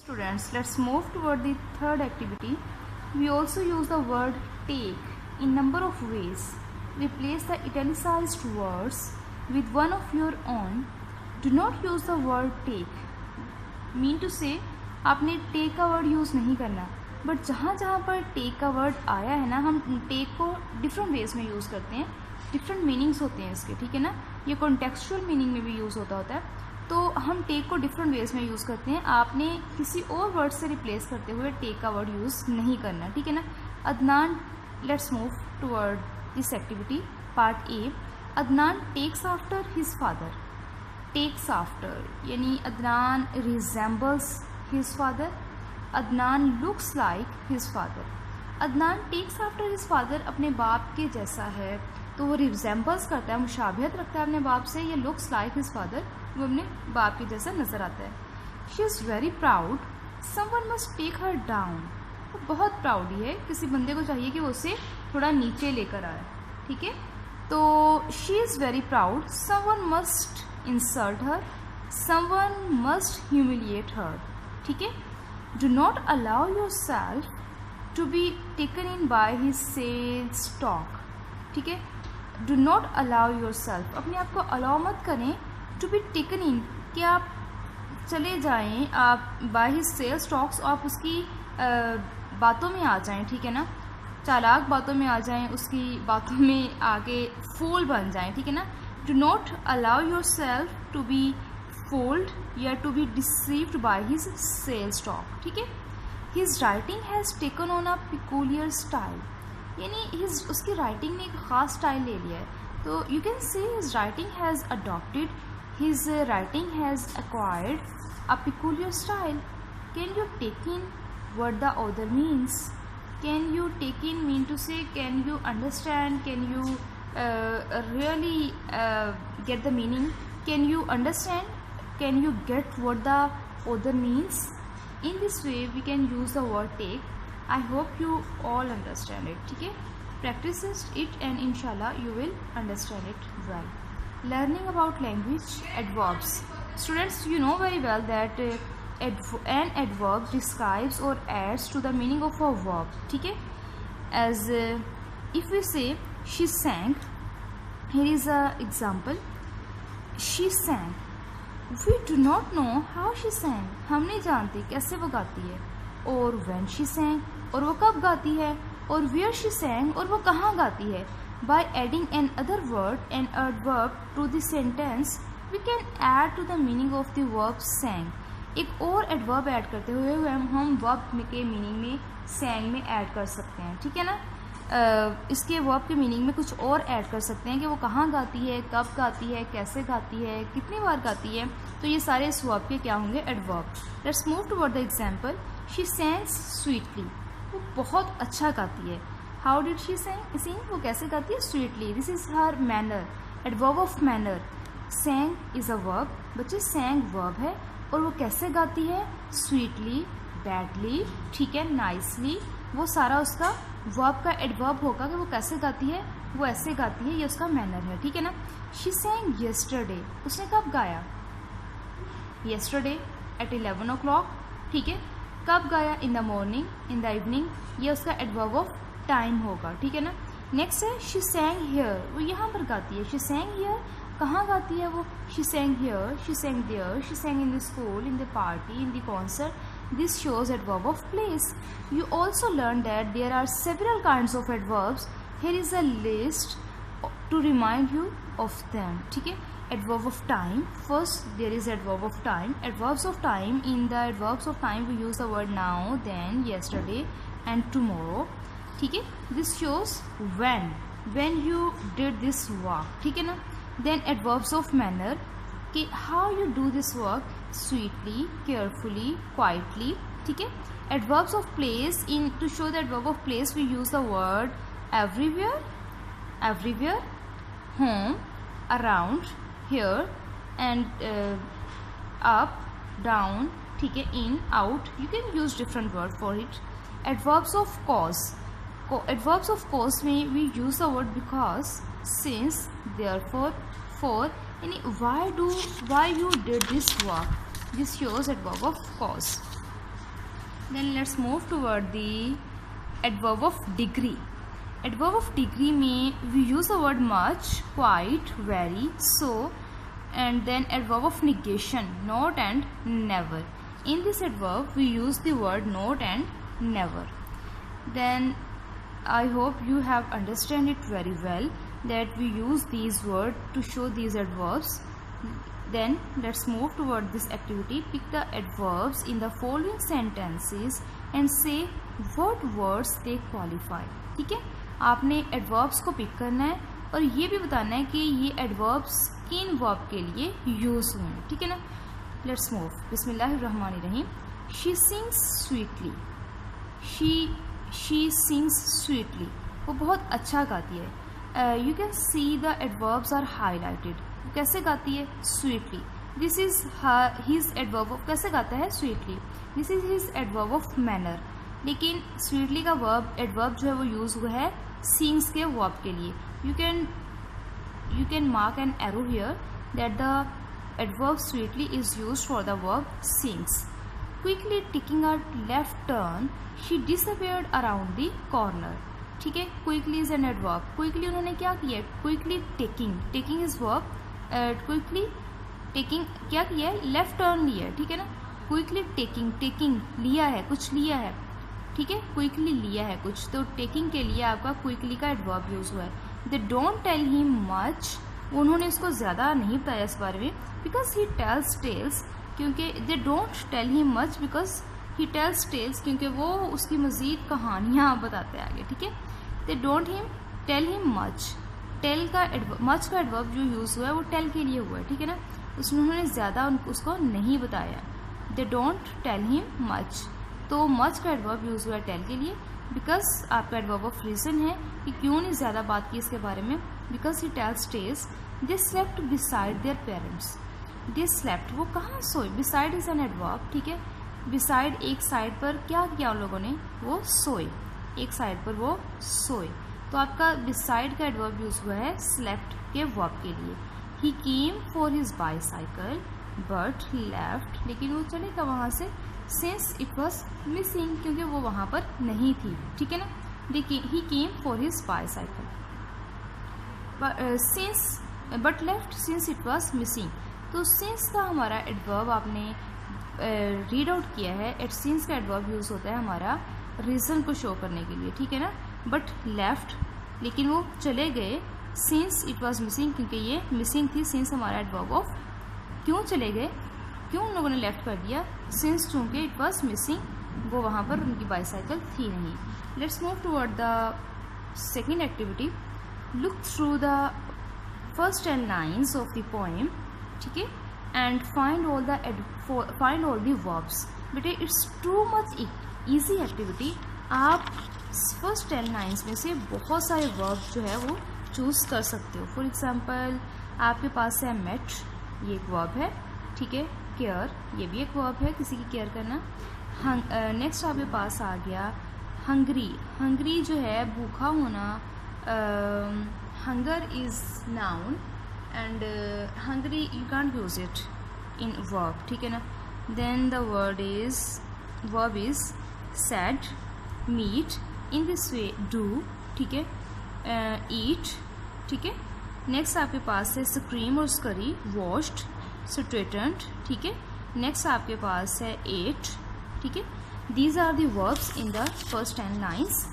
Students, let's move toward the third activity. We also use the word take in number of ways. Replace the italicized words with one of your own. Do not use the word take. Mean to say, आपने take का word use नहीं करना. But जहाँ जहाँ पर take का word आया है ना, हम take को different ways में use करते हैं. Different meanings होते हैं इसके, ठीक है ना. ये contextual meaning में भी use होता है. तो हम टेक को डिफरेंट वेज में यूज़ करते हैं. आपने किसी और वर्ड से रिप्लेस करते हुए टेक का वर्ड यूज़ नहीं करना, ठीक है ना. Adnan, let's move toward this activity. Part A. Adnan takes after his father. Takes after यानी Adnan resembles his father. Adnan looks like his father. Adnan takes after his father अपने बाप के जैसा है, तो वो रिजेंबल्स करता है, मुशाबहत रखता है अपने बाप से. ये लुक्स लाइक हिज फादर, वो अपने बाप के जैसा नज़र आता है. She is very proud. Someone must take her down. वो बहुत प्राउड ही है, किसी बंदे को चाहिए कि वो उसे थोड़ा नीचे लेकर आए, ठीक है. तो she is very proud. Someone must insult her. Someone must humiliate her, ठीक है. Do not allow yourself to be taken in by his sales talk, ठीक है. Do not allow yourself, अपने आप को अलाउ मत करें. To be taken इन, कि आप चले जाएं, आप बाय हिज सेल्स टॉक्स, आप उसकी बातों में आ जाएं, ठीक है ना. चालाक बातों में आ जाएं, उसकी बातों में आके फूल बन जाएं, ठीक है ना. Do not allow yourself to be fooled या to be deceived by his sales talk, ठीक है. His writing has taken on a peculiar style, यानी उसकी राइटिंग ने एक ख़ास स्टाइल ले लिया है. तो you can say his writing has adopted, his writing has acquired a peculiar style. Can you take in what the author means? Can you take in mean to say, can you understand, can you really get the meaning? Can you understand, can you get what the author means? In this way we can use the word take. I hope you all understand it, ठीक है. Practice it and inshallah you will understand it well. Learning about language. Adverbs. Students, you know very well that an adverb describes or adds to the meaning of a verb, ठीक है. As if we say she sang, here is a example. She sang. We do not know how she sang. हम नहीं जानते कैसे वो गाती है. और when she sang, और वो कब गाती है. और where she sang, और वो कहाँ गाती है. By adding another word, an adverb, to the sentence, we can add to the meaning of the verb sang. एक और adverb ऐड करते हुए हम verb के meaning में sang में ऐड कर सकते हैं, ठीक है ना. इसके verb के meaning में कुछ और ऐड कर सकते हैं कि वो कहाँ गाती है, कब गाती है, कैसे गाती है, कितनी बार गाती है. तो ये सारे इस verb के क्या होंगे, adverb. Let's move toward the example. She sings sweetly. वो बहुत अच्छा गाती है. How did she sing? वो कैसे गाती है, sweetly. This is her manner. Adverb of manner. Sang is a verb. बच्चे sang verb है, और वो कैसे गाती है, sweetly, badly, ठीक है, nicely. वो सारा उसका verb का adverb होगा कि वो कैसे गाती है, वो ऐसे गाती है, ये उसका manner है, ठीक है ना. She sang yesterday. उसने कब गाया, yesterday at 11 o'clock, ठीक है. कब गाया, in the morning, in the evening. ये उसका adverb of टाइम होगा, ठीक है ना. नेक्स्ट है शी सैंग हियर. वो यहाँ पर गाती है. शी सैंग हियर, कहाँ गाती है वो. She sang here, she sang there, she sang in the school, in the party, in the concert. This shows adverb of place. You also learn that there are several kinds of adverbs. Here is a list to remind you of them, ठीक है. Adverb of time. First there is adverb of time. Adverbs of time. In the adverbs of time we use the word now, then, yesterday and tomorrow, ठीक है. This shows when you did this work, ठीक है ना. Then adverbs of manner, कि how you do this work, sweetly, carefully, quietly, ठीक है. Adverbs of place. In to show the adverb of place we use the word everywhere, home, around, here and up, down, ठीक है, in, out. You can use different word for it. Adverbs of cause. Adverbs of cause में we use the word because, since, therefore, for. यानी why you did this work. This shows adverb of cause. Then let's move toward the adverb of degree. Adverb of degree में we use the word much, quite, very, so, and then adverb of negation, not and never. In this adverb we use the word not and never. Then I hope you have understand it very well that we use these words to show these adverbs. Then let's move toward this activity. Pick the adverbs in the following sentences and say what words they qualify. ठीक है, आपने adverbs को pick करना है और ये भी बताना है कि ये adverbs किन verb के लिए use हुए हैं. ठीक है ना. Let's move. बिस्मिल्लाहिर्रहमानिर्रहीम. She sings sweetly. She sings sweetly. वो बहुत अच्छा गाती है. You can see the adverbs are highlighted. कैसे गाती है? Sweetly. This is his adverb of. कैसे गाता है? Sweetly. This is his adverb of manner. लेकिन sweetly का adverb जो है वो यूज हुआ है sings के verb के लिए. You can mark an arrow here that the adverb sweetly is used for the verb sings. Quickly taking a left turn, she disappeared around the corner. ठीक है, quickly is an adverb. Quickly उन्होंने क्या किया? Quickly taking is verb. Quickly taking क्या किया है? Left turn लिया है. ठीक है ना. क्विकली टेकिंग लिया है, कुछ लिया है. ठीक है, क्विकली लिया है कुछ, तो टेकिंग के लिए आपका क्विकली का एडवर्ब यूज हुआ है. They don't tell him much. उन्होंने इसको ज़्यादा नहीं बताया इस बारे में. बिकॉज ही टेल्स टेल्स, क्योंकि they don't tell him much because he tells tells, क्योंकि वो उसकी मज़ीद कहानियाँ बताते आगे. ठीक है. They don't tell him much. Tell का मच का एडवर्ब जो यूज़ हुआ है वो टेल के लिए हुआ है. ठीक है ना. उसमें उन्होंने ज़्यादा उसको नहीं बताया. They don't tell him much, तो मच का एडवर्ब यूज़ हुआ है टेल के लिए. बिकॉज आपका एडवर्ब ऑफ रीज़न है कि क्यों नहीं ज़्यादा बात की इसके बारे में. Because he tells tells. They slept beside their parents. They slept, वो कहाँ सोए? Beside is an adverb. ठीक है. बिसाइड, एक साइड पर क्या किया उन लोगों ने? वो सोए. एक साइड पर वो सोए. तो आपका बिसाइड का एडवर्ब यूज हुआ है स्लेप्ट के वर्ब के लिए. He came for his bicycle but left, लेकिन वो चलेगा वहाँ से. सिंस इट वॉज मिसिंग, क्योंकि वो वहाँ पर नहीं थी. ठीक है ना. देखिए, he came for his bicycle since but left since it was missing. तो सिंस का हमारा एडवर्ब आपने रीड आउट किया है. एट सिंस का एडवर्ब यूज होता है हमारा रीज़न को शो करने के लिए. ठीक है ना. बट लेफ्ट, लेकिन वो चले गए. सिंस इट वॉज मिसिंग, क्योंकि ये मिसिंग थी. सिंस हमारा एडवर्ब ऑफ. क्यों चले गए? क्यों उन लोगों ने लेफ्ट कर दिया? सिंस चूँकि इट वॉज मिसिंग, वो वहाँ पर उनकी बाईसाइकिल थी नहीं. Let's move toward the second activity. Look through the first 10 lines of the poem. ठीक है. And find all the verbs. बेटे, it's too much easy activity. आप फर्स्ट 10 लाइन्स में से बहुत सारे वर्ब जो है वो चूज़ कर सकते हो. फॉर एग्जांपल, आपके पास है मेट, ये एक वर्ब है. ठीक है. केयर, ये भी एक वर्ब है, किसी की केयर करना. नेक्स्ट आपके पास आ गया हंग्री. हंग्री जो है भूखा होना. Hunger is noun and hungry you can't use it in verb. ठीक है ना. Then the verb is sad, meet, in this way do. ठीक है. ईट. ठीक है. नेक्स्ट आपके पास है स्क्रीम और स्करी, वॉश्ड, स्ट्रेटन्ड. ठीक है. नेक्स्ट आपके पास है एट. ठीक है. These are the verbs in the first 10 lines.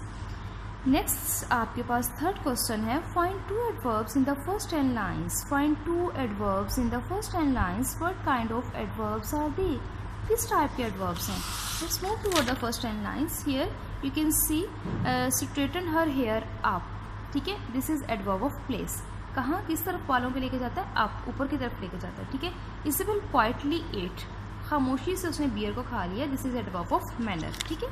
Next आपके पास थर्ड क्वेश्चन है. Find 2 adverbs in the first 10 lines. Find 2 adverbs in the first 10 lines. What kind of adverbs are they? किस type के adverbs हैं? Let's move toward the first 10 lines. Here you can see straighten her hair up. ठीक है. This is adverb of place. कहाँ, किस तरफ बालों के लेके जाता है? अप, ऊपर की तरफ लेके जाता है. ठीक है. इसेबल क्वाइटली एट, खामोशी से उसने बियर को खा लिया. This is adverb of manner. ठीक है.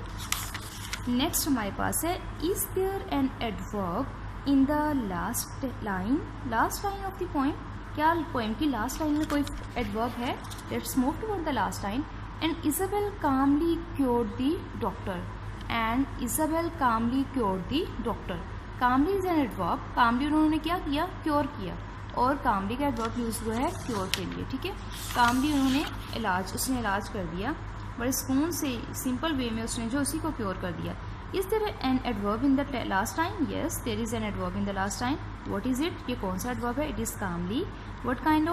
नेक्स्ट हमारे पास है is there an adverb in the last line. Last line of the poem. क्या पोएम की लास्ट लाइन में कोई एडवर्ब है? Let's move toward the last line. And Isabel calmly cured the doctor. And Isabel calmly cured the doctor. Calmly is an adverb. Calmly उन्होंने क्या किया? Cure किया. और कामली का एडवर्ब यूज हुआ है क्योर के लिए. ठीक है. कामली उसने इलाज कर दिया. बड़े सुकून से सिंपल वे में उसने जो उसी को क्योर कर दिया. Is there an adverb in the last time? Yes, there is an adverb in the last time. What is it? ये कौन सा एडवर्ब है? It is calmly. What kind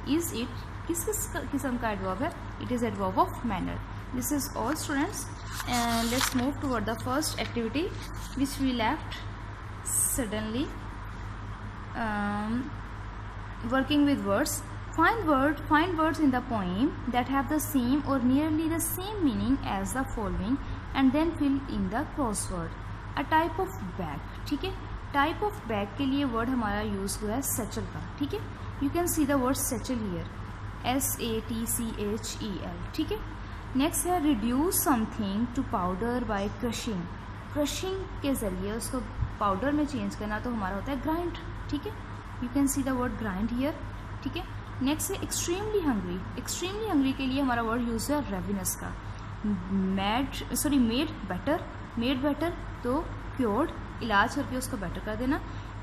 is it? किस किस्म का एडवर्ब है? It is adverb of manner. This is all students, and let's move toward the first activity which we left suddenly. Working with words. Find words in the poem that have the same or nearly the same meaning as the following and then fill in the crossword. A type of bag. ठीक है, type of bag के लिए word हमारा use हुआ है सचल का. ठीक है, you can see the word satchel here, SATCHEL. ठीक है, नेक्स्ट है reduce something to powder by crushing. Crushing के जरिए उसको पाउडर में चेंज करना तो हमारा होता है ग्राइंड. ठीक है, you can see the word grind here. ठीक है, नेक्स्ट है एक्सट्रीमली हंग्री. एक्सट्रीमली हंग्री के लिए हमारा वर्ड यूज है रेविनस का. मेड बेटर तो क्योर्ड, इलाज करके उसको बेटर कर देना.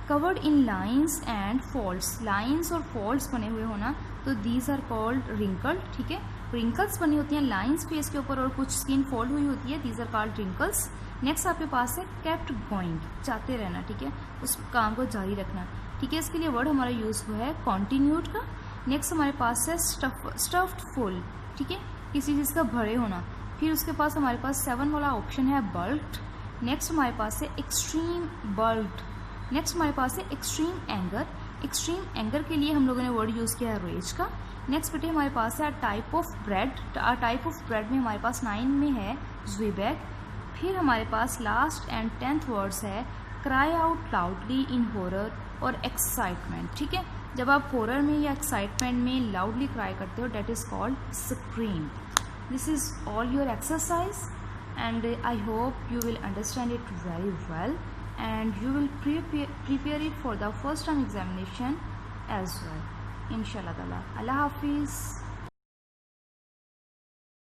Covered in lines and faults. Lines और फॉल्ट्स बने हुए होना तो दीज आर कॉल्ड रिंकल्ड. ठीक है, रिंकल्स बनी होती हैं लाइन्स फेस के ऊपर और कुछ स्किन फॉल्ट हुई होती है, these are called wrinkles. Next आपके पास है केप्ट गोइंग, चाहते रहना. ठीक है, उस काम को जारी रखना. ठीक है, इसके लिए वर्ड हमारा यूज हुआ है कॉन्टिन्यूड का. नेक्स्ट हमारे पास है स्टफ्ड फुल. ठीक है, किसी चीज़ का भरे होना. फिर उसके पास हमारे पास 7 वाला ऑप्शन है बल्क्ड. नेक्स्ट हमारे पास है एक्सट्रीम बल्क्ड. नेक्स्ट हमारे पास है एक्सट्रीम एंगर. एक्सट्रीम एंगर के लिए हम लोगों ने वर्ड यूज़ किया है रेज का. नेक्स्ट बेटे हमारे पास है type of bread. Type of bread में हमारे पास 9 में है ज़्वीबैग. फिर हमारे पास लास्ट एंड 10th वर्ड्स है क्राई आउट लाउडली इन हॉरर और एक्साइटमेंट. ठीक है, जब आप हॉरर में या एक्साइटमेंट में लाउडली क्राई करते हो that is called scream. This is all your exercise and I hope you will understand it very well and you will prepare it for the first time examination as well. Inshallah. Allah Hafiz.